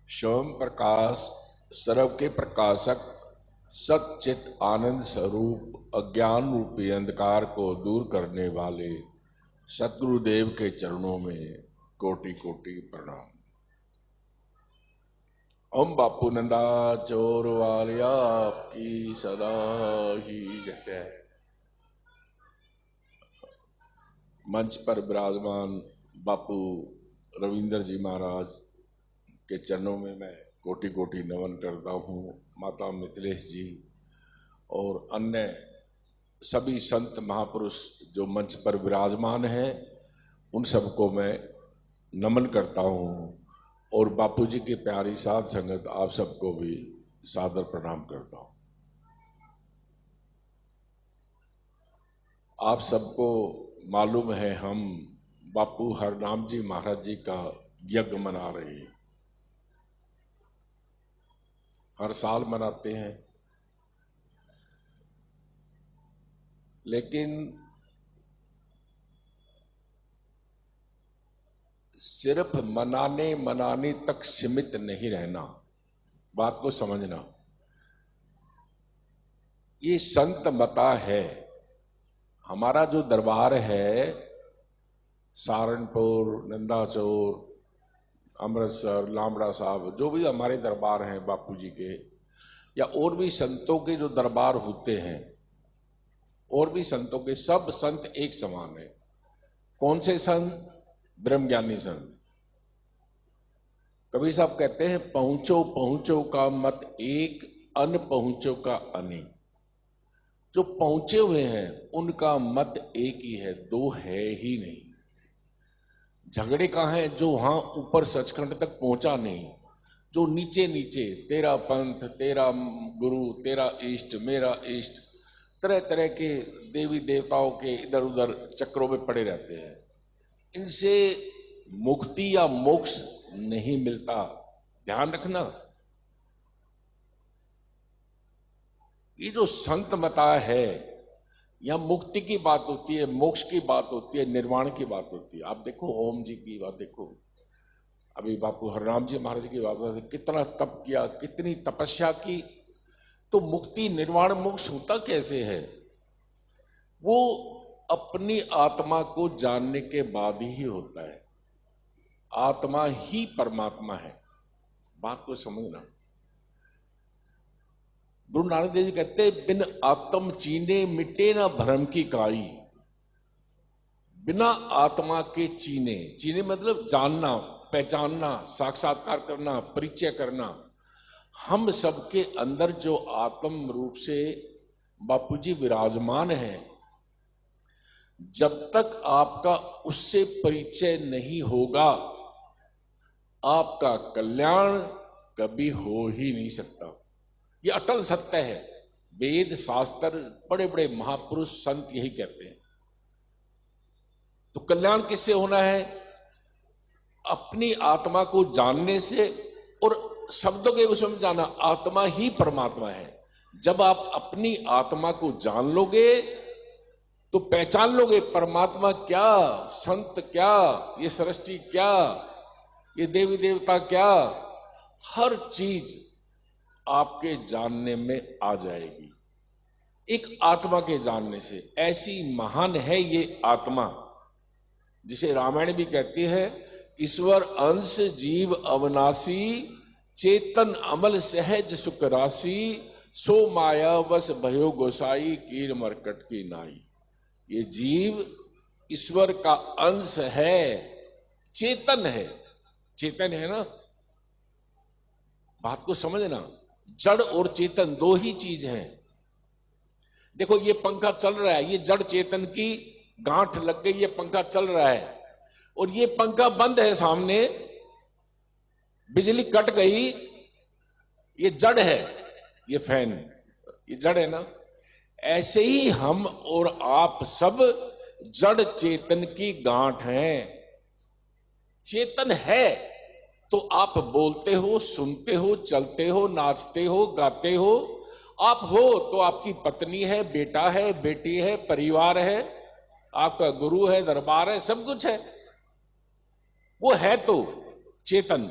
स्वयं प्रकाश, सर्व के प्रकाशक, सच्चित आनंद स्वरूप अज्ञान रूपी अंधकार को दूर करने वाले सतगुरुदेव के चरणों में कोटि कोटि प्रणाम। ओम बापू नंदा चोर वालिया आपकी सदा ही जय। मंच पर विराजमान बापू रविंद्र जी महाराज के चरणों में मैं कोटि कोटि नमन करता हूँ। माता मिथिलेश जी और अन्य सभी संत महापुरुष जो मंच पर विराजमान हैं, उन सबको मैं नमन करता हूँ और बापू जी की प्यारी साध संगत आप सबको भी सादर प्रणाम करता हूँ। आप सबको मालूम है हम बापू हरनाम जी महाराज जी का यज्ञ मना रहे हैं। हर साल मनाते हैं, लेकिन सिर्फ मनाने तक सीमित नहीं रहना। बात को समझना, ये संत मता है। हमारा जो दरबार है सहारनपुर, नंदाचौर, अमृतसर, लामड़ा साहब, जो भी हमारे दरबार हैं बापू जी के, या और भी संतों के जो दरबार होते हैं, और भी संतों के, सब संत एक समान है। कौन से संत? ब्रह्मज्ञानी संत। कबीर साहब कहते हैं पहुंचो पहुंचो का मत एक, अन पहुंचो का अनेक। जो पहुंचे हुए हैं उनका मत एक ही है, दो है ही नहीं। झगड़े कहाँ हैं? जो वहां ऊपर सचखंड तक पहुंचा नहीं, जो नीचे नीचे तेरा पंथ, तेरा गुरु, तेरा इष्ट, मेरा इष्ट, तरह तरह के देवी देवताओं के इधर उधर चक्रों में पड़े रहते हैं। इनसे मुक्ति या मोक्ष नहीं मिलता, ध्यान रखना। ये जो संत मता है, यहां मुक्ति की बात होती है, मोक्ष की बात होती है, निर्वाण की बात होती है। आप देखो ओम जी की बात देखो, अभी बापू हरनाम जी महाराज की बात, कितना तप किया, कितनी तपस्या की, तो मुक्ति निर्वाण मोक्ष होता कैसे है? वो अपनी आत्मा को जानने के बाद ही होता है। आत्मा ही परमात्मा है। बात को समझना। गुरु नानक देव जी कहते बिन आत्म चीने मिटे ना भ्रम की काई। बिना आत्मा के चीने, चीने मतलब जानना, पहचानना, साक्षात्कार करना, परिचय करना। हम सबके अंदर जो आत्म रूप से बापूजी विराजमान है, जब तक आपका उससे परिचय नहीं होगा, आपका कल्याण कभी हो ही नहीं सकता। ये अटल सत्य है। वेद शास्त्र, बड़े बड़े महापुरुष संत यही कहते हैं। तो कल्याण किससे होना है? अपनी आत्मा को जानने से, और शब्दों के विषय में जाना। आत्मा ही परमात्मा है। जब आप अपनी आत्मा को जान लोगे तो पहचान लोगे परमात्मा क्या, संत क्या, ये सृष्टि क्या, ये देवी देवता क्या, हर चीज आपके जानने में आ जाएगी, एक आत्मा के जानने से। ऐसी महान है ये आत्मा, जिसे रामायण भी कहती है, ईश्वर अंश जीव अविनाशी, चेतन अमल सहज सुख राशि, सो माया वश भयो गोसाई, कीर मरकट की नाई। ये जीव ईश्वर का अंश है, चेतन है। चेतन है ना, बात को समझना। जड़ और चेतन दो ही चीज हैं। देखो ये पंखा चल रहा है, ये जड़ चेतन की गांठ लग गई, ये पंखा चल रहा है। और ये पंखा बंद है सामने, बिजली कट गई, ये जड़ है, ये फैन, ये जड़ है ना। ऐसे ही हम और आप सब जड़ चेतन की गांठ हैं। चेतन है तो आप बोलते हो, सुनते हो, चलते हो, नाचते हो, गाते हो। आप हो तो आपकी पत्नी है, बेटा है, बेटी है, परिवार है, आपका गुरु है, दरबार है, सब कुछ है। वो है तो चेतन।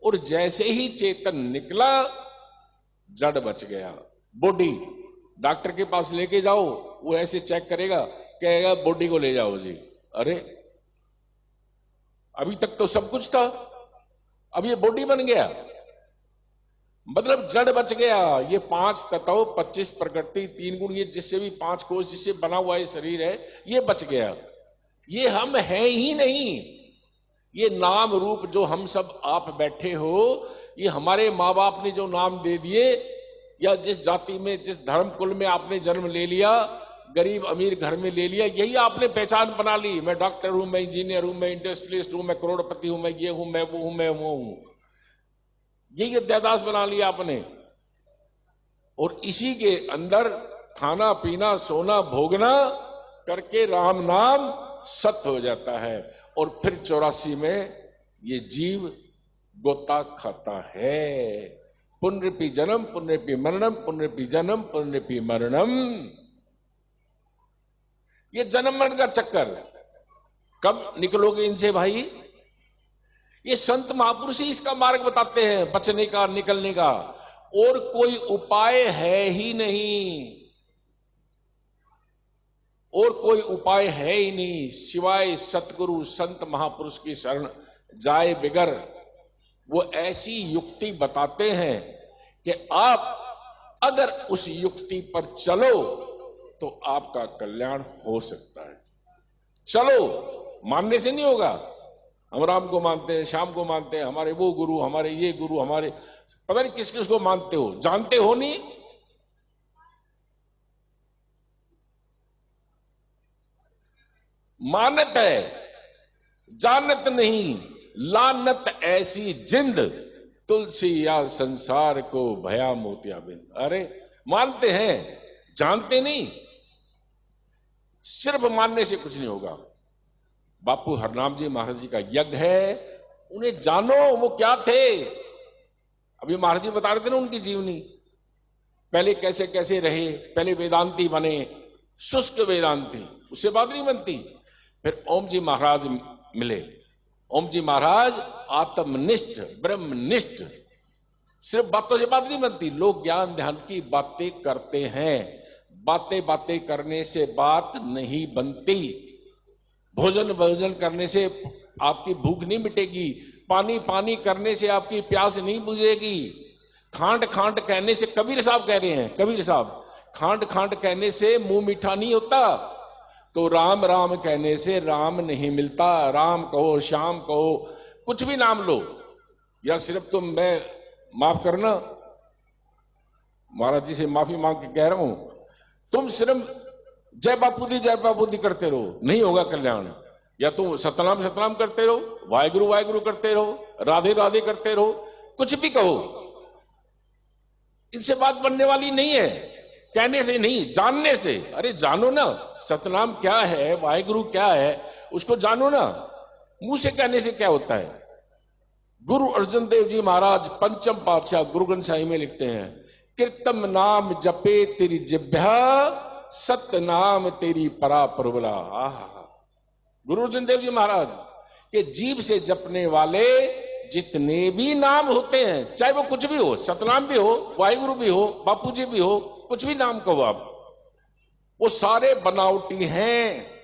और जैसे ही चेतन निकला जड़ बच गया। बॉडी डॉक्टर के पास लेके जाओ, वो ऐसे चेक करेगा, कहेगा बॉडी को ले जाओ जी। अरे अभी तक तो सब कुछ था, अब ये बॉडी बन गया, मतलब जड़ बच गया। ये 5 तत्व 25 प्रकृति 3 गुण, ये जिससे भी 5 कोष जिससे बना हुआ ये शरीर है, ये बच गया। ये हम हैं ही नहीं। ये नाम रूप जो हम सब आप बैठे हो, ये हमारे माँ बाप ने जो नाम दे दिए, या जिस जाति में जिस धर्म कुल में आपने जन्म ले लिया, गरीब अमीर घर में ले लिया, यही आपने पहचान बना ली। मैं डॉक्टर हूं, मैं इंजीनियर हूं, मैं इंडस्ट्रियलिस्ट हूं, मैं करोड़पति हूं, मैं ये हूं, मैं वो हूं, मैं वो हूं। यही अध्यादास बना लिया आपने। और इसी के अंदर खाना पीना सोना भोगना करके राम नाम सत्य हो जाता है। और फिर 84 में ये जीव गोता खाता है। पुनरपि जन्म पुनरपि मरणम, पुनरपि जन्म पुनरपि मरणम। ये जन्म मरण का चक्कर कब निकलोगे इनसे भाई? ये संत महापुरुष ही इसका मार्ग बताते हैं बचने का, निकलने का। और कोई उपाय है ही नहीं, और कोई उपाय है ही नहीं सिवाय सतगुरु संत महापुरुष की शरण जाए बिगर। वो ऐसी युक्ति बताते हैं कि आप अगर उस युक्ति पर चलो तो आपका कल्याण हो सकता है। चलो, मानने से नहीं होगा। हम राम को मानते हैं, श्याम को मानते हैं, हमारे वो गुरु, हमारे ये गुरु, हमारे पता नहीं किस किस को मानते हो, जानते हो नहीं। मानत है, जानत नहीं। लानत ऐसी जिंद, तुलसी या संसार को भया मोतिया बिंद। अरे मानते हैं, जानते नहीं। सिर्फ मानने से कुछ नहीं होगा। बापू हरनाम जी महाराज जी का यज्ञ है, उन्हें जानो वो क्या थे। अभी महाराज जी बता रहे थे ना उनकी जीवनी, पहले कैसे कैसे रहे। पहले वेदांती बने, शुष्क वेदांती, उससे बात नहीं बनती। फिर ओम जी महाराज मिले। ओम जी महाराज आत्मनिष्ठ ब्रह्मनिष्ठ, सिर्फ बातों से बात नहीं बनती। लोग ज्ञान ध्यान की बातें करते हैं, बातें बातें करने से बात नहीं बनती। भोजन भोजन करने से आपकी भूख नहीं मिटेगी, पानी पानी करने से आपकी प्यास नहीं बुझेगी। खांड खांड कहने से, कबीर साहब कह रहे हैं, कबीर साहब, खांड खांड कहने से मुंह मीठा नहीं होता। तो राम राम कहने से राम नहीं मिलता। राम कहो, श्याम कहो, कुछ भी नाम लो। या सिर्फ तुम, मैं माफ करना, महाराज जी से माफी मांग के कह रहा हूं, तुम सिर्फ जय बापू दी करते रहो, नहीं होगा कल्याण। या तुम सतनाम सतनाम करते रहो, वाहेगुरु वाहेगुरु करते रहो, राधे राधे करते रहो, कुछ भी कहो, इनसे बात बनने वाली नहीं है। कहने से नहीं, जानने से। अरे जानो ना, सतनाम क्या है, वाहेगुरु क्या है, उसको जानो ना। मुंह से कहने से क्या होता है? गुरु अर्जन देव जी महाराज पंचम पातशाह गुरु ग्रंथ साहिब में लिखते हैं, कीर्तम नाम जपे तेरी जिभ्या, सत्य नाम तेरी परा प्रबला। गुरु अर्जन देव जी महाराज के जीभ से जपने वाले जितने भी नाम होते हैं, चाहे वो कुछ भी हो, सतनाम भी हो, वाहिगुरु भी हो, बापू जी भी हो, कुछ भी नाम कहो आप, वो सारे बनावटी हैं।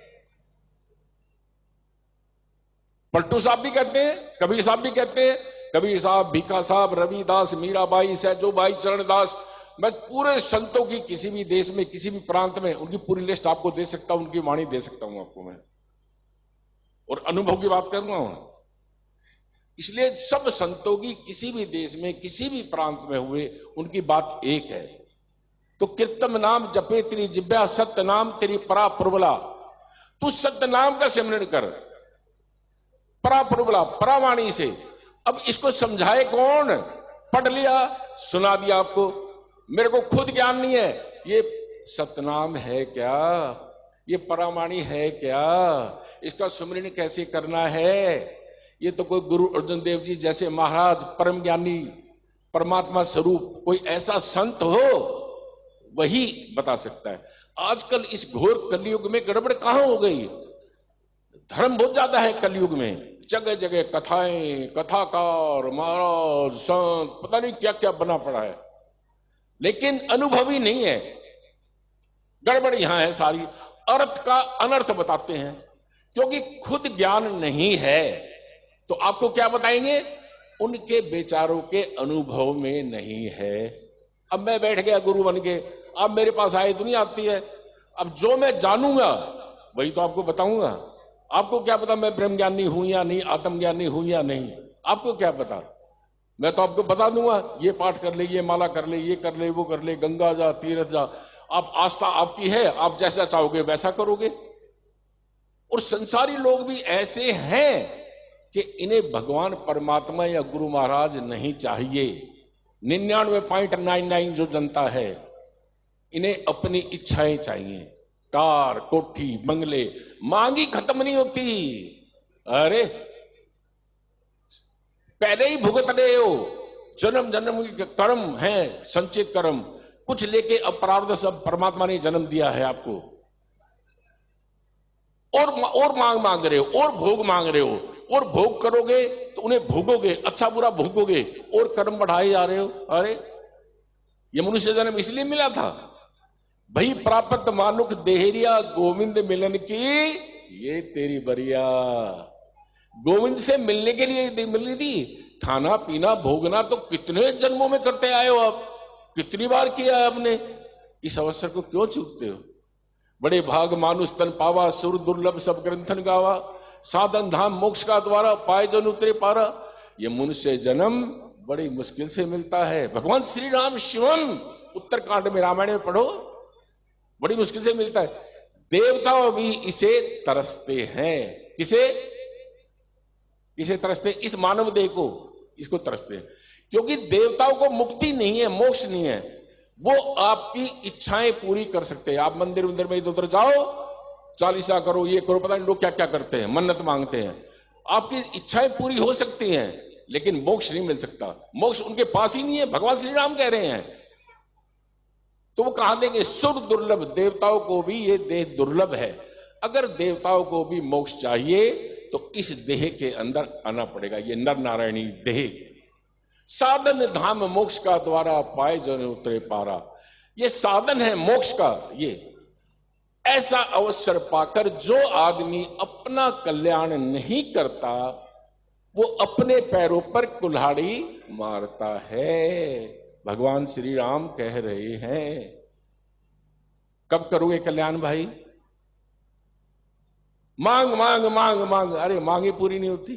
पलटू साहब भी कहते हैं, कबीर साहब भी कहते हैं, कबीर साहब, भीखा साहब, रविदास, मीराबाई, सहजोबाई, चरणदास। मैं पूरे संतों की किसी भी देश में, किसी भी प्रांत में उनकी पूरी लिस्ट आपको दे सकता हूं, उनकी वाणी दे सकता हूं आपको मैं, और अनुभव की बात करूंगा। इसलिए सब संतों की किसी भी देश में, किसी भी प्रांत में हुए, उनकी बात एक है। तो कीर्तन नाम जपे तेरी जिब्या, सत्य नाम तेरी परा प्रबला। तू सत्य नाम का सिमरण कर, परा प्रबला, परावाणी से। अब इसको समझाए कौन? पढ़ लिया, सुना दिया आपको, मेरे को खुद ज्ञान नहीं है। ये सतनाम है क्या? ये परावाणी है क्या? इसका सुमरण कैसे करना है? ये तो कोई गुरु अर्जन देव जी जैसे महाराज, परम ज्ञानी, परमात्मा स्वरूप कोई ऐसा संत हो, वही बता सकता है। आजकल इस घोर कलयुग में गड़बड़ कहां हो गई? धर्म बहुत ज्यादा है कलयुग में, जगह जगह कथाएं, कथाकार, महाराज, संत, पता नहीं क्या क्या बना पड़ा है, लेकिन अनुभवी नहीं है। गड़बड़ यहां है सारी। अर्थ का अनर्थ बताते हैं, क्योंकि खुद ज्ञान नहीं है तो आपको क्या बताएंगे? उनके बेचारों के अनुभव में नहीं है। अब मैं बैठ गया गुरु बन के, अब मेरे पास आए तो नहीं आती है। अब जो मैं जानूंगा वही तो आपको बताऊंगा। आपको क्या पता मैं ब्रह्म ज्ञानी हूं या नहीं, आत्मज्ञानी हूं या नहीं? आपको क्या पता? मैं तो आपको बता दूंगा, ये पाठ कर ले, ये माला कर ले, ये कर ले, वो कर ले, गंगा जा, तीर्थ जा। आप आस्था आपकी है, आप जैसा चाहोगे वैसा करोगे। और संसारी लोग भी ऐसे हैं कि इन्हें भगवान परमात्मा या गुरु महाराज नहीं चाहिए। 99.99 जो जनता है, इन्हें अपनी इच्छाएं चाहिए। कार, कोठी, बंगले, मांगी खत्म नहीं होती। अरे पहले ही भुगत रहे हो, जन्म जन्म के कर्म है, संचित कर्म, कुछ लेके अब प्रारब्ध सब परमात्मा ने जन्म दिया है आपको। और मांग रहे हो, और भोग मांग रहे हो, और भोग करोगे तो उन्हें भोगोगे, अच्छा बुरा भोगोगे, और कर्म बढ़ाए जा रहे हो। अरे ये मनुष्य जन्म इसलिए मिला था भाई, प्राप्त मानुख देहरिया गोविंद मिलन की ये तेरी बरिया। गोविंद से मिलने के लिए मिलनी थी। खाना पीना भोगना तो कितने जन्मों में करते आए हो आप, कितनी बार किया है आपने। इस अवसर को क्यों चूकते हो? बड़े भाग मानुष तन पावा, सुर दुर्लभ सब ग्रंथन गावा, साधन धाम मोक्ष का द्वारा, पाए जन उतरे पारा। ये मनुष्य जन्म बड़ी मुश्किल से मिलता है। भगवान श्री राम शिवम उत्तरकांड में, रामायण में पढ़ो, बड़ी मुश्किल से मिलता है। देवताओं भी इसे तरसते हैं। किसे तरसते? इस मानव देह को, इसको तरसते हैं, क्योंकि देवताओं को मुक्ति नहीं है, मोक्ष नहीं है। वो आपकी इच्छाएं पूरी कर सकते हैं। आप मंदिर में इधर उधर जाओ, चालीसा करो, ये करो, पता नहीं लोग क्या क्या करते हैं, मन्नत मांगते हैं। आपकी इच्छाएं पूरी हो सकती हैं, लेकिन मोक्ष नहीं मिल सकता। मोक्ष उनके पास ही नहीं है, भगवान श्री राम कह रहे हैं। तो वो कहां देंगे? सुर दुर्लभ, देवताओं को भी ये देह दुर्लभ है। अगर देवताओं को भी मोक्ष चाहिए तो इस देह के अंदर आना पड़ेगा, ये नर नारायणी देह। साधन धाम मोक्ष का द्वारा, पाए जन उतरे पारा। ये साधन है मोक्ष का। ये ऐसा अवसर पाकर जो आदमी अपना कल्याण नहीं करता, वो अपने पैरों पर कुल्हाड़ी मारता है। भगवान श्री राम कह रहे हैं, कब करोगे कल्याण भाई? मांग मांग मांग मांग, अरे मांगे पूरी नहीं होती।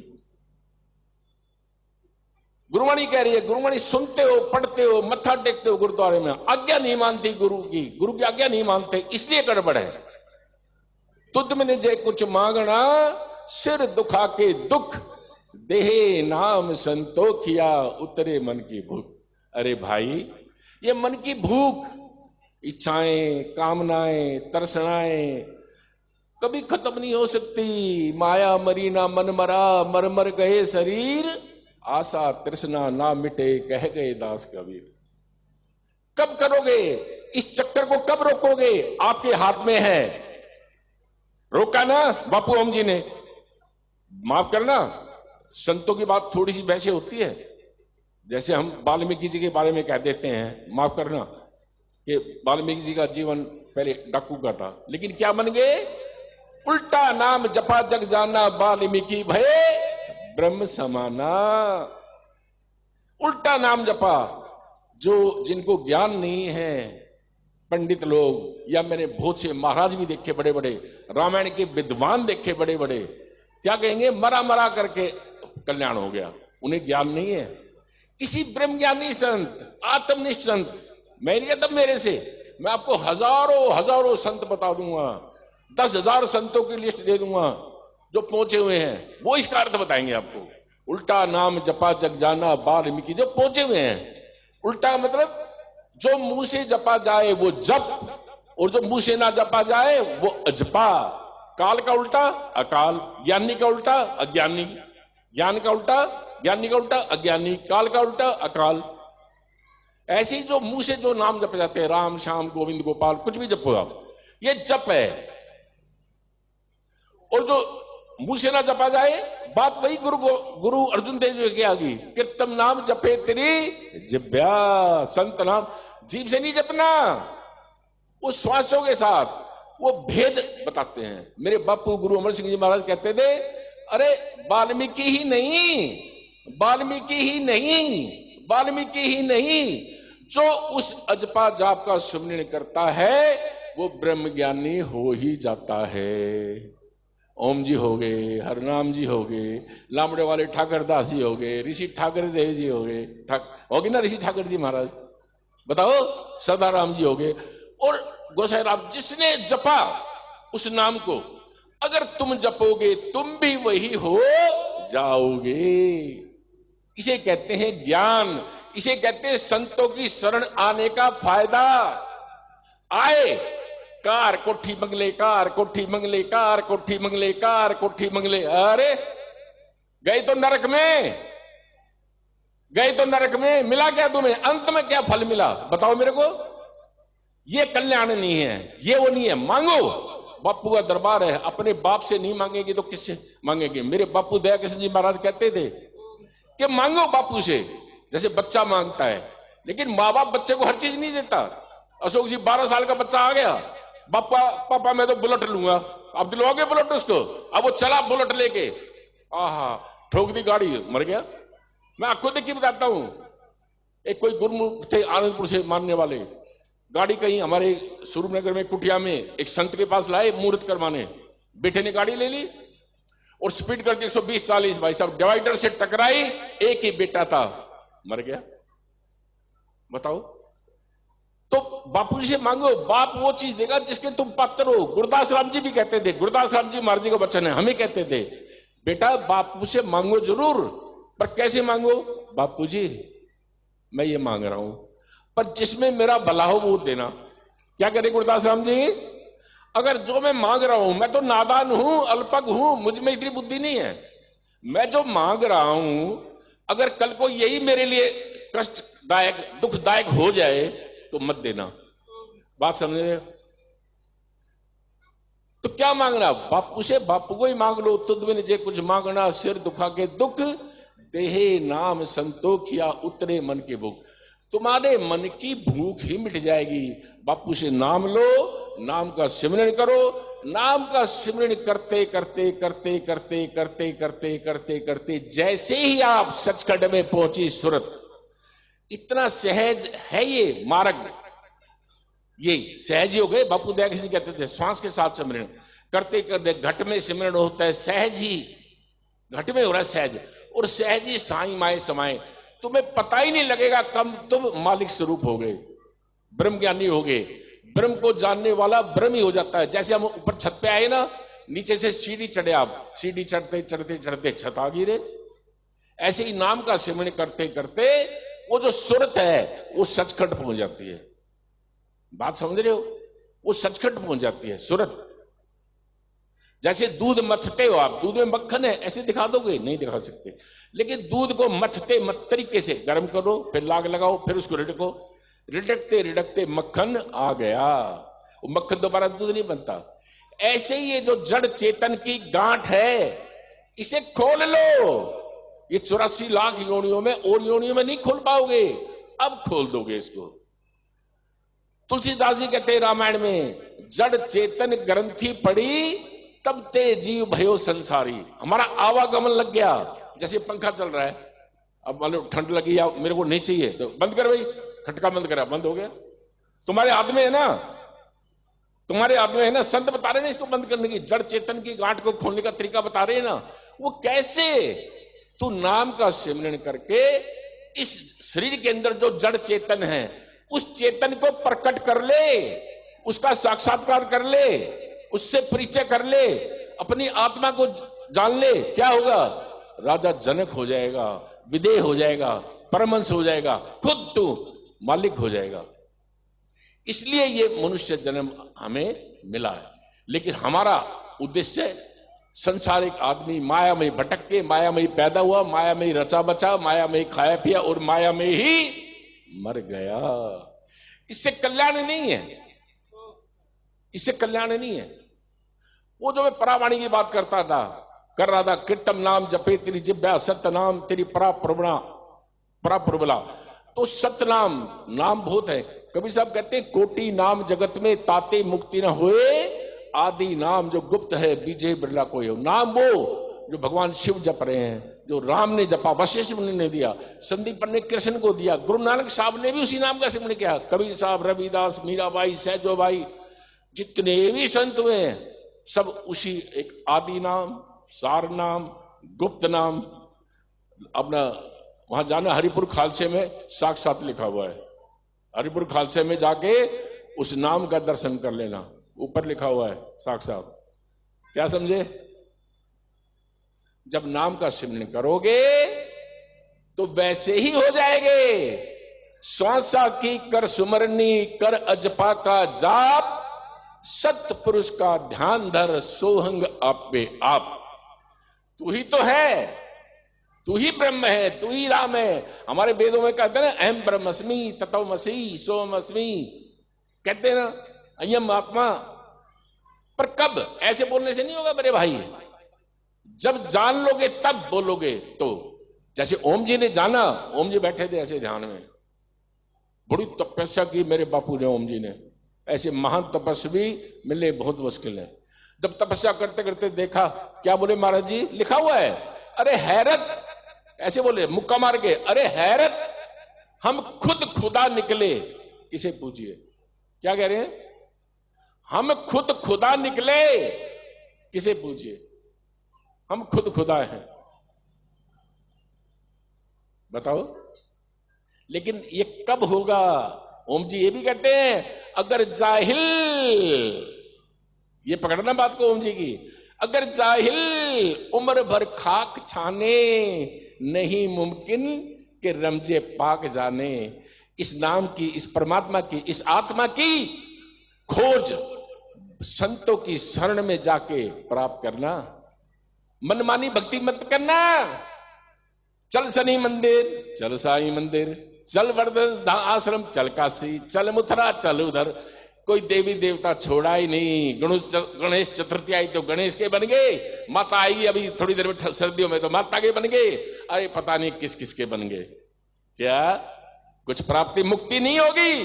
गुरुवाणी कह रही है, गुरुवाणी सुनते हो, पढ़ते हो, मत्था टेकते हो गुरुद्वारे में, आज्ञा नहीं मानती गुरु की, गुरु की आज्ञा नहीं मानते, इसलिए गड़बड़ है। तुद में जे कुछ मांगना, सिर दुखा के दुख, देहे नाम संतोखिया, उतरे मन की भूख। अरे भाई, ये मन की भूख, इच्छाएं, कामनाएं, तर्सनाएं कभी खत्म नहीं हो सकती। माया मरी ना मन मरा, मर मर गए शरीर, आशा तृष्णा ना मिटे, कह गए दास कबीर। कब करोगे इस चक्कर को? कब रोकोगे? आपके हाथ में है। रोका ना बापू ओम जी ने। माफ करना, संतों की बात थोड़ी सी वैसे होती है, जैसे हम वाल्मीकि जी के बारे में कह देते हैं, माफ करना, कि वाल्मीकि जी का जीवन पहले डाकू का था, लेकिन क्या बन गए? उल्टा नाम जपा जग जाना, वाल्मीकि भये ब्रह्म समाना। उल्टा नाम जपा। जो जिनको ज्ञान नहीं है, पंडित लोग, या मैंने बहुत से महाराज भी देखे बड़े बड़े, रामायण के विद्वान देखे बड़े बड़े, क्या कहेंगे? मरा मरा करके कल्याण हो गया। उन्हें ज्ञान नहीं है। किसी ब्रह्म ज्ञानी संत, आत्मनिष्ठ संत, मैं नहीं कहता मेरे से, मैं आपको हजारों संत बता दूंगा, 10,000 संतों की लिस्ट दे दूंगा जो पहुंचे हुए हैं, वो इसका अर्थ बताएंगे आपको। उल्टा नाम जपा जग जाना, वाल्मीकि जो पहुंचे हुए हैं। उल्टा मतलब जो मुंह से जपा जाए वो जप, और जो मुंह से ना जपा जाए वो अजपा। काल का उल्टा अकाल, ज्ञानी का उल्टा अज्ञानी, ज्ञान का उल्टा ज्ञानी का उल्टा अज्ञानी, काल का उल्टा अकाल। ऐसे ही जो मुंह से जो नाम जपे जाते हैं, राम श्याम गोविंद गोपाल, कुछ भी जपो आप, ये जप है। और जो मुंह से ना जपा जाए, बात वही गुरु अर्जुन देव जी की आ गई, कीर्तम नाम जपे तेरी जिब्या, संत नाम जीभ से नहीं जपना, वो श्वासों के साथ वो भेद बताते हैं। मेरे बापू गुरु अमर सिंह जी महाराज कहते थे, अरे वाल्मीकि ही नहीं, वाल्मीकि ही नहीं, वाल्मीकि ही नहीं, जो उस अजपा जाप का सुमिरन करता है वो ब्रह्म ज्ञानी हो ही जाता है। ओम जी हो गए, हरनाम जी हो गए, लामड़े वाले ठाकर दास जी हो गए, ऋषि ठाकर देव जी हो गए, होगी ना ऋषि ठाकर जी महाराज, बताओ, सदाराम जी हो गए, और गोसाई राम, जिसने जपा उस नाम को, अगर तुम जपोगे तुम भी वही हो जाओगे। इसे कहते हैं ज्ञान, इसे कहते हैं संतों की शरण आने का फायदा। आए कार कोठी मंगले, कार कोठी मंगले, कार कोठी मंगले, कार कोठी मंगले, अरे गए तो नरक में, गए तो नरक में, मिला क्या तुम्हें, अंत में क्या फल मिला बताओ मेरे को। ये कल्याण नहीं है, ये वो नहीं है। मांगो, बापू का दरबार है, अपने बाप से नहीं मांगेगी तो किससे मांगेगी। मेरे बापू दया कृष्ण जी महाराज कहते थे कि मांगो बापू से जैसे बच्चा मांगता है, लेकिन माँ बाप बच्चे को हर चीज नहीं देता। अशोक जी 12 साल का बच्चा आ गया, पापा मैं तो बुलेट लूंगा, अब दिलवाओगे बुलेट उसको, अब वो चला बुलेट लेके, आहा ठोक दी गाड़ी, मर गया। मैं आपको देखिए बताता हूं, एक कोई गुरुमुख थे आनंदपुर से मानने वाले, गाड़ी कहीं हमारे स्वरूप नगर में कुटिया में एक संत के पास लाए मुहूर्त करवाने, बेटे ने गाड़ी ले ली और स्पीड करके 120-40, भाई साहब डिवाइडर से टकराई, एक ही बेटा था, मर गया। बताओ, तो बापू जी से मांगो, बाप वो चीज देगा जिसके तुम पात्र हो। गुरदास राम जी भी कहते थे, गुरदास राम जी महाराज जी का वचन है, हमें कहते थे बेटा बापू से मांगो जरूर, पर कैसे मांगो। बापू जी मैं ये मांग रहा हूं, पर जिसमें मेरा भला हो वो देना। क्या करे गुरदास राम जी, अगर जो मैं मांग रहा हूं, मैं तो नादान हूं, अल्पज्ञ हूं, मुझ में इतनी बुद्धि नहीं है, मैं जो मांग रहा हूं अगर कल को यही मेरे लिए कष्टदायक दुखदायक हो जाए तो मत देना। बात समझ रहे हो। तो क्या मांगना, बापू से, बापू को ही मांग लो। तुद बिन जे कुछ मांगना, सिर दुखा के दुख, देहे नाम संतोखिया उतरे मन के भूख। तुम्हारे मन की भूख ही मिट जाएगी। बापू से नाम लो, नाम का सिमरन करो, नाम का सिमरन करते करते करते करते करते करते करते करते जैसे ही आप सचखंड में पहुंची सूरत, इतना सहज है ये मार्ग, ये सहज ही हो गए। बापू दया किसी कहते थे श्वास के साथ सिमरन करते करते घट में सिमरन होता है, सहज ही घट में हो रहा है सहज, और सहज ही साईं माए समाए, तुम्हें पता ही नहीं लगेगा कब तुम मालिक स्वरूप हो गए, ब्रह्म ज्ञानी हो गए। ब्रह्म को जानने वाला ब्रह्म ही हो जाता है। जैसे हम ऊपर छत पे आए ना, नीचे से सीढ़ी चढ़े, आप सीढ़ी चढ़ते चढ़ते चढ़ते छत आ गिरे, ऐसे ही नाम का सिमरन करते करते वो जो सुरत है वो सचखंड पहुंच जाती है। बात समझ रहे हो, वो सचखंड पहुंच जाती है सुरत। जैसे दूध मथते हो आप, दूध में मक्खन है, ऐसे दिखा दोगे, नहीं दिखा सकते, लेकिन दूध को मथते मत तरीके से गर्म करो, फिर लाग लगाओ, फिर उसको रिड़को, रिड़कते रिड़कते मक्खन आ गया। वो मक्खन दोबारा दूध नहीं बनता। ऐसे ही ये जो जड़ चेतन की गांठ है, इसे खोल लो। ये 84 लाख योनियों में और योनियों में नहीं खोल पाओगे, अब खोल दोगे इसको। तुलसीदास जी कहते हैं रामायण में, जड़ चेतन ग्रंथि पड़ी तब ते जीव भयो संसारी। हमारा आवागमन लग गया, जैसे पंखा चल रहा है, अब मान लो ठंड लगी या मेरे को नहीं चाहिए तो बंद कर भाई, खटका बंद करा, बंद हो गया। तुम्हारे हाथ में है ना, तुम्हारे हाथ में है ना। संत बता रहे ना इसको बंद करने की, जड़ चेतन की गांठ को खोलने का तरीका बता रहे हैं ना। वो कैसे, तू नाम का सिमरन करके इस शरीर के अंदर जो जड़ चेतन है उस चेतन को प्रकट कर ले, उसका साक्षात्कार कर ले, उससे परिचय कर ले, अपनी आत्मा को जान ले। क्या होगा, राजा जनक हो जाएगा, विदेह हो जाएगा, परमहंस हो जाएगा, खुद तू मालिक हो जाएगा। इसलिए ये मनुष्य जन्म हमें मिला है। लेकिन हमारा उद्देश्य संसारिक आदमी माया में भटक के, माया में ही पैदा हुआ, माया में ही रचा बचा, माया में ही खाया पिया और माया में ही मर गया। इससे कल्याण नहीं है, इससे कल्याण नहीं है। वो जो मैं परावाणी की बात करता था, कर राधा कीर्तम नाम जपे तेरी जिब्या सत्य नाम तेरी पराप्रबला। तो सत्य नाम बहुत है। कबीर साहब कहते हैं कोटि नाम जगत में ताते मुक्ति न होए, आदि नाम जो गुप्त है बीजे बिरला कोई हो। नाम वो जो भगवान शिव जप रहे हैं, जो राम ने जपा, वशिष्ठ मुनि ने दिया, संदीपन ने कृष्ण को दिया, गुरु नानक साहब ने भी उसी नाम का सिमरण किया, कबीर साहब, रविदास, मीराबाई, सहजो भाई, जितने भी संत हुए हैं सब उसी एक आदि नाम, सार नाम, गुप्त नाम। अपना वहां जाना, हरिपुर खालसे में साक्षात लिखा हुआ है। हरिपुर खालसे में जाके उस नाम का दर्शन कर लेना, ऊपर लिखा हुआ है साक्षात। क्या समझे? जब नाम का सिमरन करोगे तो वैसे ही हो जाएंगे। श्वासा की कर सुमरनी, कर अजपा का जाप, सत्य पुरुष का ध्यान धर, सोहंग आप में आप। तू ही तो है, तू ही ब्रह्म है, तू ही राम है। हमारे वेदों में कहते हैं ना, अहम ब्रह्मस्मि तत्वमसि सोमस्मि, कहते हैं ना अयम आत्मा। पर कब? ऐसे बोलने से नहीं होगा मेरे भाई, जब जान लोगे तब बोलोगे। तो जैसे ओम जी ने जाना, ओम जी बैठे थे ऐसे ध्यान में, बड़ी तपस्या की मेरे बापू ने, ओम जी ने। ऐसे महान तपस्वी मिलने बहुत मुश्किल है। जब तपस्या करते करते देखा, क्या बोले महाराज जी? लिखा हुआ है, अरे हैरत, ऐसे बोले मुक्का मार के, अरे हैरत, हम खुद खुदा निकले, किसे पूछिए। क्या कह रहे हैं? हम खुद खुदा निकले, किसे पूछिए। हम खुद खुदा हैं, बताओ। लेकिन ये कब होगा? ओम जी ये भी कहते हैं, अगर जाहिल, ये पकड़ना बात को ओम जी की, अगर जाहिल उम्र भर खाक छाने, नहीं मुमकिन कि रमजे पाक जाने। इस नाम की, इस परमात्मा की, इस आत्मा की खोज संतों की शरण में जाके प्राप्त करना। मनमानी भक्ति मत करना। चल शनि मंदिर, चल साईं मंदिर, चल वर्धन आश्रम, चल काशी, चल मथुरा, चल उधर। कोई देवी देवता छोड़ा ही नहीं। गणेश चतुर्थी आई तो गणेश के बन गए, माता आएगी अभी थोड़ी देर में सर्दियों में तो माता के बन गए। अरे पता नहीं किस किस के बन गए। क्या कुछ प्राप्ति मुक्ति नहीं होगी,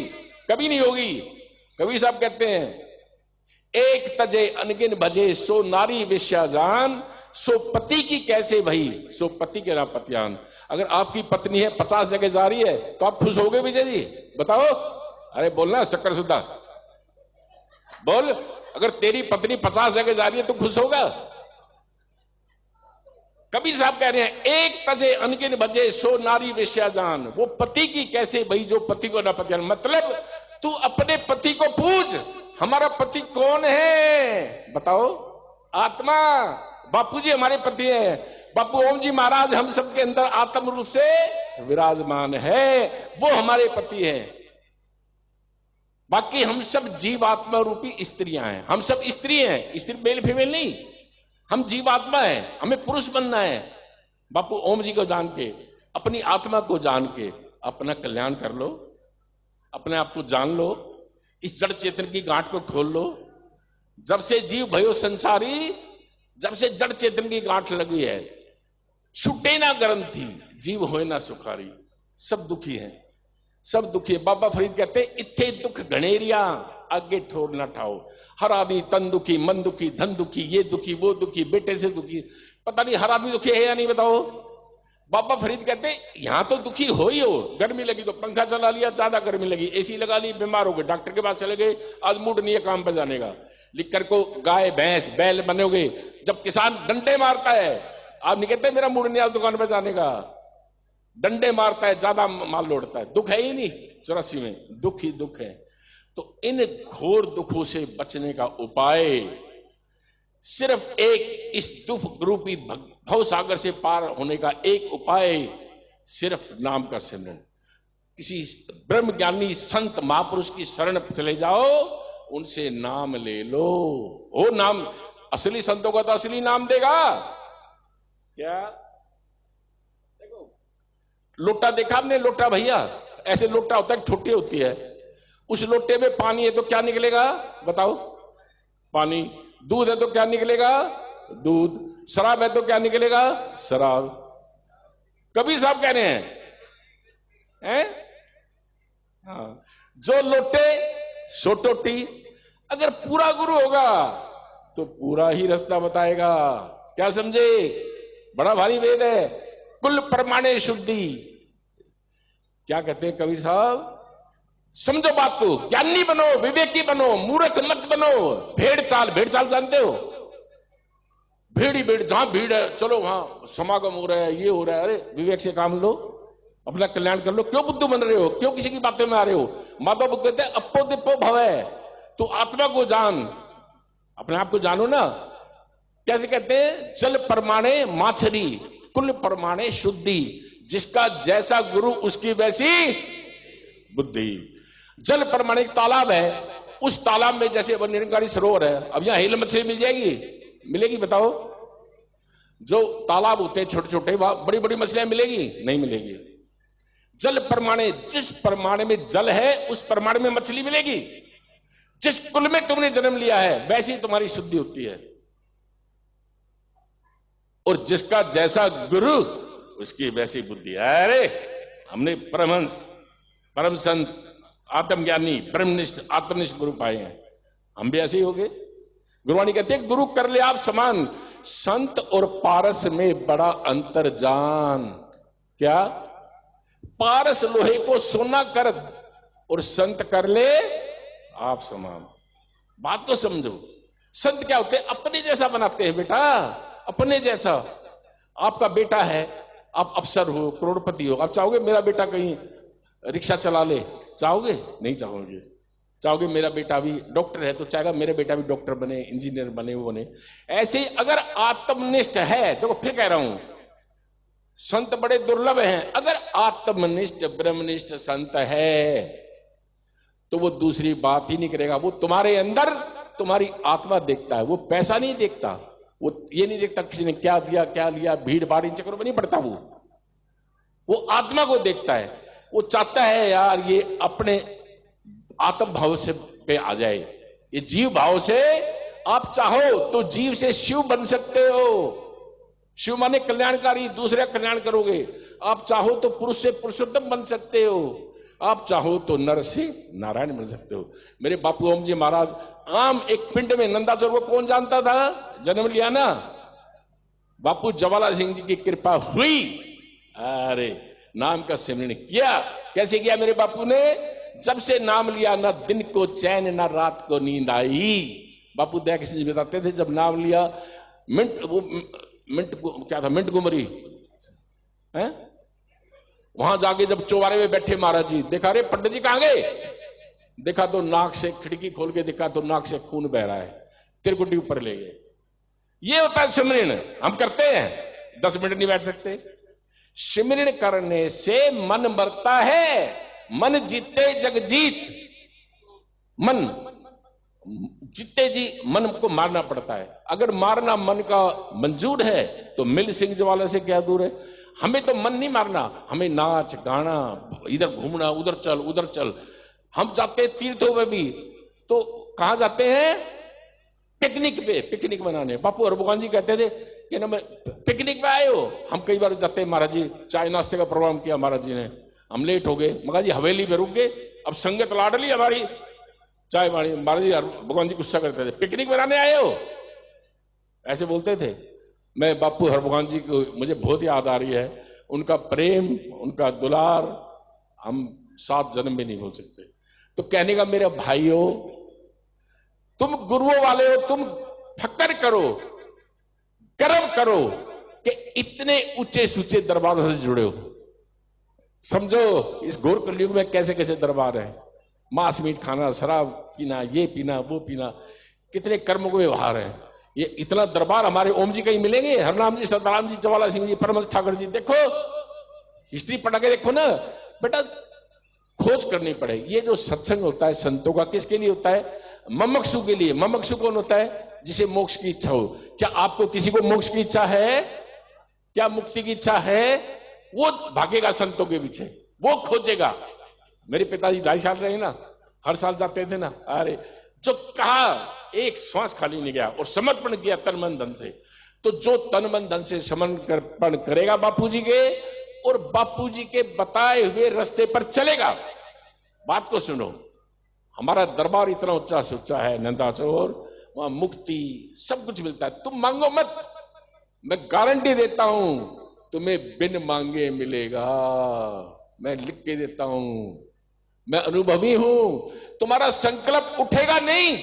कभी नहीं होगी। कबीर साहब कहते हैं, एक तजे अनगिन भजे, सो नारी विश्या जान, सो पति की कैसे भई, सो पति के ना पतियान। अगर आपकी पत्नी है 50 जगह जा रही है तो आप खुश होगे विजय जी? बताओ। अरे बोलना शक्कर सुद्धा बोल। अगर तेरी पत्नी 50 जगह जा रही है तो खुश होगा? कबीर साहब कह रहे हैं, एक तजे अनगिन भजे, सो नारी विश्या जान। वो पति की कैसे भई जो पति को ना पतियान। मतलब तू अपने पति को पूछ, हमारा पति कौन है बताओ? आत्मा। बापूजी हमारे पति हैं, बापू ओम जी महाराज हम सबके अंदर आत्म रूप से विराजमान है, वो हमारे पति हैं। बाकी हम सब जीवात्मा रूपी स्त्रियां हैं। हम सब स्त्री हैं, स्त्री मेल फीमेल नहीं, हम जीवात्मा हैं। हमें पुरुष बनना है। बापू ओम जी को जान के, अपनी आत्मा को जान के अपना कल्याण कर लो, अपने आप को जान लो, इस जड़ चेतन की गांठ को खोल लो। जब से जीव भयो संसारी, जब से जड़ चेतन की गांठ लगी है, छुटे ना ग्रंथि, जीव होए ना सुखारी। सब दुखी हैं, सब दुखी है। बाबा फरीद कहते हैं, इत्थे दुख घनेरिया, आगे ठोर ना ठाओ। हर आदमी तन दुखी, मन दुखी, धन दुखी, ये दुखी, वो दुखी, बेटे से दुखी। पता नहीं हर आदमी दुखी है या नहीं, बताओ। बाबा फरीद कहते हैं, यहां तो दुखी हो ही हो। गर्मी लगी तो पंखा चला लिया, ज्यादा गर्मी लगी एसी लगा ली, बीमार हो गए डॉक्टर के पास चले गए, आज मूड नहीं है काम पर जाने का। लिखकर को गाय भैंस बैल बनोगे। जब किसान डंडे मारता है, आप नहीं कहते मेरा मूड नहीं आज दुकान पर जाने का। डंडे मारता है, ज्यादा माल लौटता है। दुख है ही नहीं 84 में, दुख ही दुख है। तो इन घोर दुखों से बचने का उपाय सिर्फ एक, इस दुख रूपी भव सागर से पार होने का एक उपाय, सिर्फ नाम का सिमरन। किसी ब्रह्म ज्ञानी संत महापुरुष की शरण चले जाओ, उनसे नाम ले लो। वो नाम असली संतों का तो असली नाम देगा। क्या देखो, लोटा देखा आपने? लोटा भैया ऐसे लोटा होता है, ठोटी होती है, उस लोटे में पानी है तो क्या निकलेगा बताओ? पानी। दूध है तो क्या निकलेगा? दूध। शराब है तो क्या निकलेगा? शराब। कबीर साहब कह रहे हैं? हाँ। जो लोटे सो टोटी। अगर पूरा गुरु होगा तो पूरा ही रास्ता बताएगा। क्या समझे? बड़ा भारी वेद है। कुल परमाणे शुद्धि। क्या कहते हैं कबीर साहब? समझो बात को, ज्ञानी बनो, विवेकी बनो, मूर्ख मत बनो। भेड़ चाल, भेड़ चाल जानते हो? भीड़ ही भीड़, जहां भीड़ है चलो वहां समागम हो रहा है, ये हो रहा है। अरे विवेक से काम लो, अपना कल्याण कर लो। क्यों बुद्धू बन रहे हो? क्यों किसी की बातों में आ रहे हो? माधव बुद्ध कहते हैं अपो दिपो भवै। तो आत्मा को जान, अपने आप को जानो ना। कैसे कहते हैं? जल परमाणे माछरी, कुल परमाणे शुद्धि। जिसका जैसा गुरु उसकी वैसी बुद्धि। जल परमाणे एक तालाब है, उस तालाब में जैसे निरंकारी सरोवर है। अब यहां हिल मछली मिल जाएगी? मिलेगी? बताओ। जो तालाब होते हैं छोटे छोटे, वहां बड़ी बड़ी मछलियां मिलेगी? नहीं मिलेगी। जल परमाणे, जिस परमाणे में जल है उस परमाणे में मछली मिलेगी। जिस कुल में तुमने जन्म लिया है वैसी तुम्हारी शुद्धि होती है। और जिसका जैसा गुरु उसकी वैसी बुद्धि। अरे हमने परमहंस, परम संत, आत्मज्ञानी, ब्रह्मनिष्ठ, आत्मनिष्ठ गुरु पाए हैं। हम भी ऐसे ही हो गए। गुरुवाणी कहते हैं गुरु कर ले आप समान, संत और पारस में बड़ा अंतर जान। क्या? पारस लोहे को सोना कर और संत कर ले आप समान। बात को समझो। संत क्या होते हैं? अपने जैसा बनाते हैं बेटा, अपने जैसा। आपका बेटा है, आप अफसर हो, करोड़पति हो, आप चाहोगे मेरा बेटा कहीं रिक्शा चला ले? चाहोगे? नहीं चाहोगे। चाहोगे मेरा बेटा भी डॉक्टर है तो चाहेगा मेरा बेटा भी डॉक्टर बने, इंजीनियर बने, वो बने। ऐसे ही अगर आत्मनिष्ठ है, तो फिर कह रहा हूं संत बड़े दुर्लभ हैं। अगर आत्मनिष्ठ ब्रह्मनिष्ठ संत है तो वो दूसरी बात ही नहीं करेगा। वो तुम्हारे अंदर तुम्हारी आत्मा देखता है, वो पैसा नहीं देखता। वो ये नहीं देखता किसी ने क्या दिया क्या लिया, भीड़ भाड़ इन चक्करों में नहीं पड़ता। वो आत्मा को देखता है। वो चाहता है यार ये अपने आत्म भाव से पे आ जाए। ये जीव भाव से आप चाहो तो जीव से शिव बन सकते हो। शिव माने कल्याणकारी, दूसरे कल्याण करोगे। आप चाहो तो पुरुष से पुरुषोत्तम बन सकते हो। आप चाहो तो नर से नारायण बन सकते हो। मेरे बापू ओम जी महाराज आम एक पिंड में नंदाचौर को कौन जानता था? जन्म लिया ना, बापू ज्वाला सिंह जी की कृपा हुई। अरे नाम का सिमरन किया। कैसे किया मेरे बापू ने? जब से नाम लिया ना दिन को चैन ना रात को नींद आई। बापू दया किसी जी बताते थे जब नाम लिया मिंट क्या था, मिंट गुमरी है, वहां जाके जब चौबारे में बैठे महाराज जी, देखा रे पंडित जी कहां गए? देखा तो नाक से, खिड़की खोल के देखा तो नाक से खून बह रहा है। तिरकुटी ऊपर ले गए। ये होता है सिमरन। हम करते हैं, 10 मिनट नहीं बैठ सकते। सिमरन करने से मन मरता है। मन जीते जग जीत। मन जीते जी मन को मारना पड़ता है। अगर मारना मन का मंजूर है तो मिल सिंह ज्वाला से क्या दूर है। हमें तो मन नहीं मारना, हमें नाच गाना, इधर घूमना, उधर चल उधर चल। हम जाते हैं तीर्थों में भी तो कहां जाते हैं? पिकनिक पे, पिकनिक मनाने। बापू हरभगवान जी कहते थे कि ना मैं पिकनिक पे आए हो। हम कई बार जाते हैं, महाराज जी चाय नाश्ते का प्रोग्राम किया महाराज जी ने, हम लेट हो गए। महाराज जी हवेली पे रुक गए। अब संगत लाडली हमारी चाय वाली। महाराज जी भगवान जी गुस्सा करते थे, पिकनिक मनाने आए हो, ऐसे बोलते थे। मैं बापू हरभगवान जी को मुझे बहुत याद आ रही है। उनका प्रेम, उनका दुलार हम 7 जन्म में नहीं भूल सकते। तो कहने का मेरे भाइयों, तुम गुरुओं वाले हो, तुम फक्र करो, गर्व करो कि इतने ऊंचे सूचे दरबारों से जुड़े हो। समझो इस घोर कलयुग में कैसे कैसे दरबार है। मांस मीट खाना, शराब पीना, ये पीना, वो पीना, कितने कर्मों के व्यवहार है। ये इतना दरबार हमारे ओम जी कहीं मिलेंगे? हरनाम जी, सदाराम जी, ज्वाला सिंह जी, परमहंस ठाकुर जी, देखो हिस्ट्री पढ़ा के देखो ना बेटा, खोज करनी पड़ेगी। ये जो सत्संग होता है संतों का, किसके लिए होता है? ममक्षु के लिए। ममक्षु कौन होता है? जिसे मोक्ष की इच्छा हो। क्या आपको किसी को मोक्ष की इच्छा है? क्या मुक्ति की इच्छा है? वो भागेगा संतों के पीछे, वो खोजेगा। मेरे पिताजी 2.5 साल रहे ना, हर साल जाते थे ना। अरे जो कहा एक श्वास खाली नहीं गया और समर्पण किया तन मन धन से। तो जो तन मन धन से समर्पण करेगा बापूजी के और बापूजी के बताए हुए रास्ते पर चलेगा, बात को सुनो, हमारा दरबार इतना ऊंचा से ऊंचा है नंदाचौर, वहां मुक्ति सब कुछ मिलता है। तुम मांगो मत, मैं गारंटी देता हूं तुम्हें बिन मांगे मिलेगा। मैं लिख के देता हूं, मैं अनुभवी हूं। तुम्हारा संकल्प उठेगा नहीं,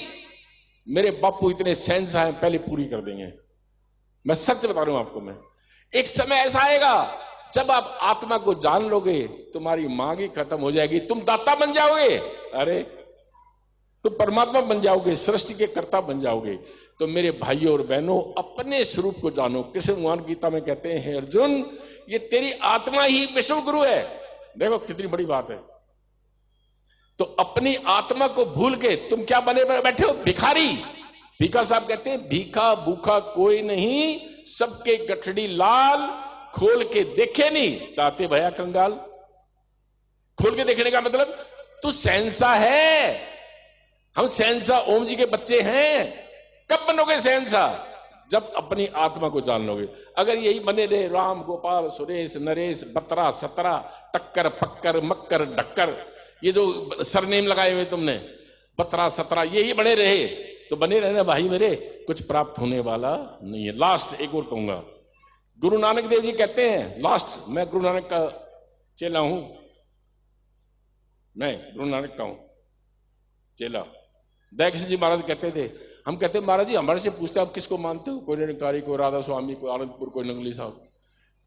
मेरे बापू इतने सहनशाह हैं, पहले पूरी कर देंगे। मैं सच बता रहा हूं आपको। मैं एक समय ऐसा आएगा जब आप आत्मा को जान लोगे, तुम्हारी मांग ही खत्म हो जाएगी, तुम दाता बन जाओगे। अरे तुम परमात्मा बन जाओगे, सृष्टि के कर्ता बन जाओगे। तो मेरे भाइयों और बहनों, अपने स्वरूप को जानो। कृष्ण भगवान गीता में कहते हैं, हे अर्जुन, ये तेरी आत्मा ही विश्व गुरु है। देखो कितनी बड़ी बात है। तो अपनी आत्मा को भूल के तुम क्या बने बैठे हो? भिखारी। भीखा साहब कहते हैं, भीखा भूखा कोई नहीं, सबके गठड़ी लाल, खोल के देखे नहीं ताते भया कंगाल। खोल के देखने का मतलब तू शहंशाह है, हम शहंशाह ओम जी के बच्चे हैं। कब बनोगे शहंशाह? जब अपनी आत्मा को जान लोगे। अगर यही बने रहे राम गोपाल सुरेश नरेश 12 17 टक्कर पक्कर मक्कर ढक्कर, ये जो सरनेम लगाए हुए तुमने 12 17, यही बने रहे तो बने रहना भाई मेरे, कुछ प्राप्त होने वाला नहीं है। लास्ट एक और कहूंगा, गुरु नानक देव जी कहते हैं, लास्ट, मैं गुरु नानक का चेला हूं, मैं गुरु नानक का हूं चेला। दयाकिशन जी महाराज कहते थे, हम कहते महाराज जी हमारे से पूछते आप किसको मानते हो? कोई निरंकारी, कोई राधा स्वामी, कोई आनंदपुर, कोई नंगली साहब।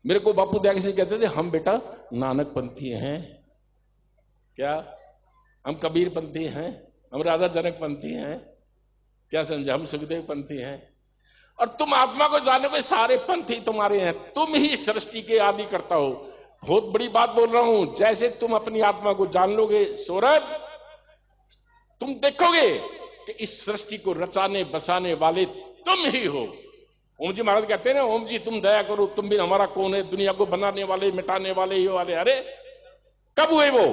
मेरे को बापू दयाकिशन कहते थे, हम बेटा नानक पंथी हैं। क्या हम कबीर पंथी हैं? हम राधा जनक पंथी हैं? क्या समझे? हम सुखदेव पंथी हैं। और तुम आत्मा को जानोगे, सारे पंथी तुम्हारे हैं, तुम ही सृष्टि के आदि करता हो। बहुत बड़ी बात बोल रहा हूं। जैसे तुम अपनी आत्मा को जान लोगे सौरभ, तुम देखोगे कि इस सृष्टि को रचाने बसाने वाले तुम ही हो। ओम जी महाराज कहते हैं ना, ओम जी तुम दया करो, तुम भी हमारा कौन है? दुनिया को बनाने वाले, मिटाने वाले, ये वाले। अरे कब हुए वो?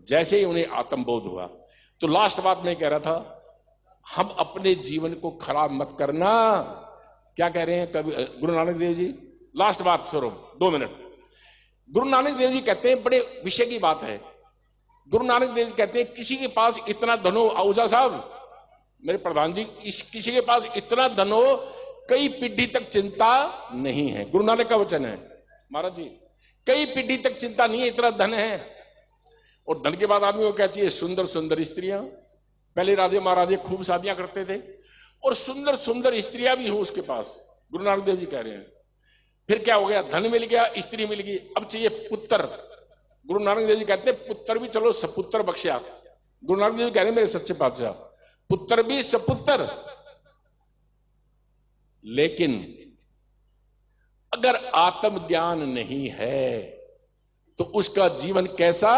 जैसे ही उन्हें आत्मबोध हुआ। तो लास्ट बात मैं कह रहा था, हम अपने जीवन को खराब मत करना। क्या कह रहे हैं कभी गुरु नानक देव जी? लास्ट बात स्वरूप 2 मिनट। गुरु नानक देव जी कहते हैं, बड़े विषय की बात है। गुरु नानक देव जी कहते हैं, किसी के पास इतना धन हो, आहूजा साहब मेरे प्रधान जी, किसी के पास इतना धन हो, कई पीढ़ी तक चिंता नहीं है। गुरु नानक का वचन है महाराज जी, कई पीढ़ी तक चिंता नहीं है, इतना धन है। और धन के बाद आदमी को क्या चाहिए? सुंदर सुंदर स्त्रियां। पहले राजे महाराजे खूब शादियां करते थे, और सुंदर सुंदर स्त्रियां भी हो उसके पास। गुरु नानक देव जी कह रहे हैं, फिर क्या हो गया? धन मिल गया, स्त्री मिल गई, अब चाहिए पुत्र। गुरु नानक देव जी कहते हैं, पुत्र भी चलो सपुत्र बख्शा। गुरु नानक देव जी कह रहे हैं, मेरे सच्चे बादशाह, पुत्र भी सपुत्र। लेकिन अगर आत्मज्ञान नहीं है तो उसका जीवन कैसा?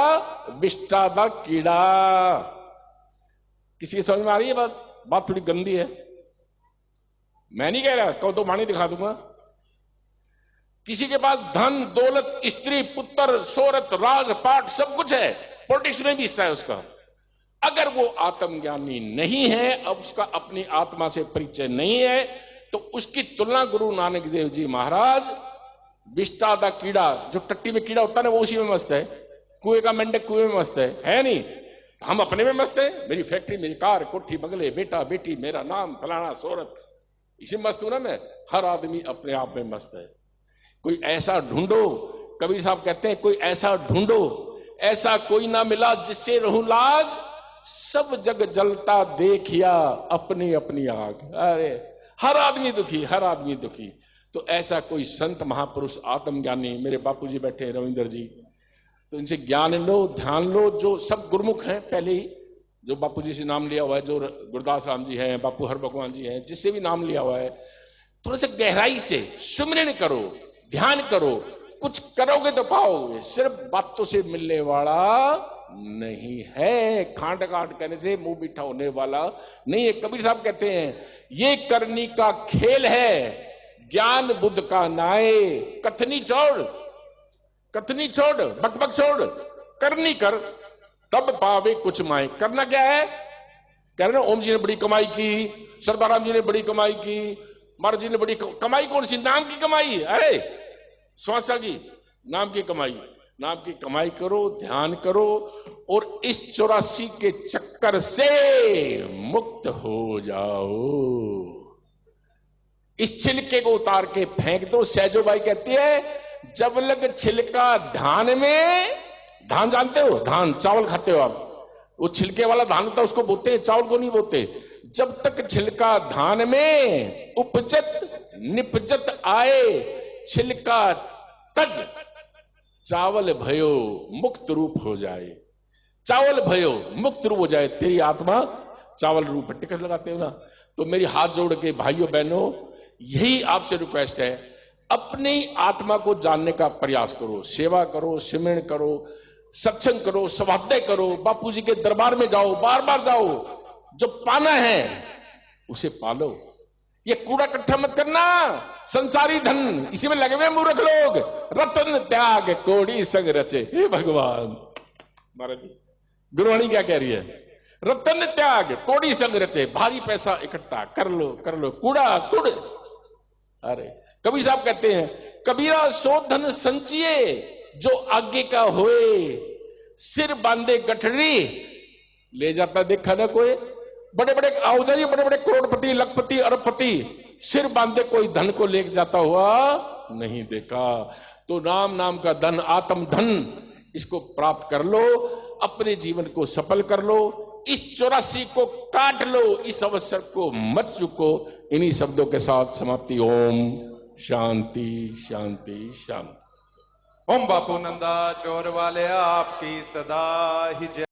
विष्टादा कीड़ा। किसी की समझ में आ रही है बात? बात थोड़ी गंदी है, मैं नहीं कह रहा, कहो तो वाणी दिखा दूंगा। किसी के पास धन दौलत स्त्री पुत्र शोहरत राज पाठ सब कुछ है, पॉलिटिक्स में भी हिस्सा है उसका, अगर वो आत्मज्ञानी नहीं है, अब उसका अपनी आत्मा से परिचय नहीं है, तो उसकी तुलना गुरु नानक देव जी महाराज विष्टादा कीड़ा, जो टट्टी में कीड़ा होता है ना, वो उसी में मस्त है। कुएं का मेंढक कुएं में मस्त है नहीं? हम अपने में मस्त है, मेरी फैक्ट्री, मेरी कार, कोठी बंगले, बेटा बेटी, मेरा नाम फलाना शोहरत, इसी में मस्त हूं ना मैं। हर आदमी अपने आप में मस्त है। कोई ऐसा ढूंढो, कबीर साहब कहते हैं, कोई ऐसा ढूंढो, ऐसा कोई ना मिला जिससे रहूं लाज, सब जग जलता देखिया अपनी अपनी आग। अरे हर आदमी दुखी, हर आदमी दुखी। तो ऐसा कोई संत महापुरुष आत्मज्ञानी, मेरे बापूजी बैठे हैं रविंदर जी, तो इनसे ज्ञान लो, ध्यान लो। जो सब गुरुमुख हैं पहले ही, जो बापूजी से नाम लिया हुआ है, जो गुरदास राम जी हैं, बापू हर भगवान जी हैं, जिससे भी नाम लिया हुआ है, थोड़ा सा गहराई से सुमिरन करो, ध्यान करो, कुछ करोगे तो पाओगे। सिर्फ बातों से मिलने वाला नहीं है, खांड काट करने से मुंह मीठा होने वाला नहीं है। कबीर साहब कहते हैं, ये करनी का खेल है, ज्ञान बुद्ध का नाए, कथनी छोड़, कथनी छोड़, बकबक छोड़, करनी कर, तब पावे कुछ माए। करना क्या है? कह रहे ना, ओम जी ने बड़ी कमाई की, सरदाराम जी ने बड़ी कमाई की, महाराज जी ने बड़ी कमाई कौन सी? नाम की कमाई। अरे श्वासा की नाम की कमाई, नाम की कमाई करो, ध्यान करो और इस 84 के चक्कर से मुक्त हो जाओ। इस छिलके को उतार के फेंक दो। सहजोबाई कहती है जब लग छिलका धान में, धान जानते हो, धान चावल खाते हो आप, वो छिलके वाला धान होता है उसको बोते हैं, चावल को नहीं बोते। जब तक छिलका धान में उपजत निपजत आए छिलका तज, चावल भयो मुक्त रूप हो जाए। चावल भयो मुक्त रूप हो जाए, तेरी आत्मा चावल रूप है। टिकट लगाते हो ना, तो मेरी हाथ जोड़ के भाइयों बहनों यही आपसे रिक्वेस्ट है, अपनी आत्मा को जानने का प्रयास करो, सेवा करो, सिमरन करो, सत्संग करो, स्वाध्याय करो, बापूजी के दरबार में जाओ, बार बार जाओ। जो पाना है उसे पालो। ये कूड़ा इकट्ठा मत करना, संसारी धन इसी में लगे हुए मूर्ख लोग। रतन त्याग कोड़ी संग रचे। हे भगवान, महाराज जी गुरुवाणी क्या कह रही है? रतन त्याग कोड़ी संग रचे। भारी पैसा इकट्ठा कर लो, कर लो, कूड़ा कुड़। अरे कबीर साहब कहते हैं कबीरा सो धन संचिए जो आगे का होए, सिर बांधे गठरी ले जाता देखा ना कोई। बड़े बड़े आओ जाइए, बड़े बड़े करोड़पति, लखपति, अरबपति, सिर बांधे कोई धन को ले जाता हुआ नहीं देखा। तो नाम नाम का धन, आत्म धन, इसको प्राप्त कर लो, अपने जीवन को सफल कर लो, इस 84 को काट लो, इस अवसर को मत चुको। इन्हीं शब्दों के साथ समाप्ति। ओम शांति शांति शांति। ओम बापू नंदा चोर वाले आपकी सदा ही जय।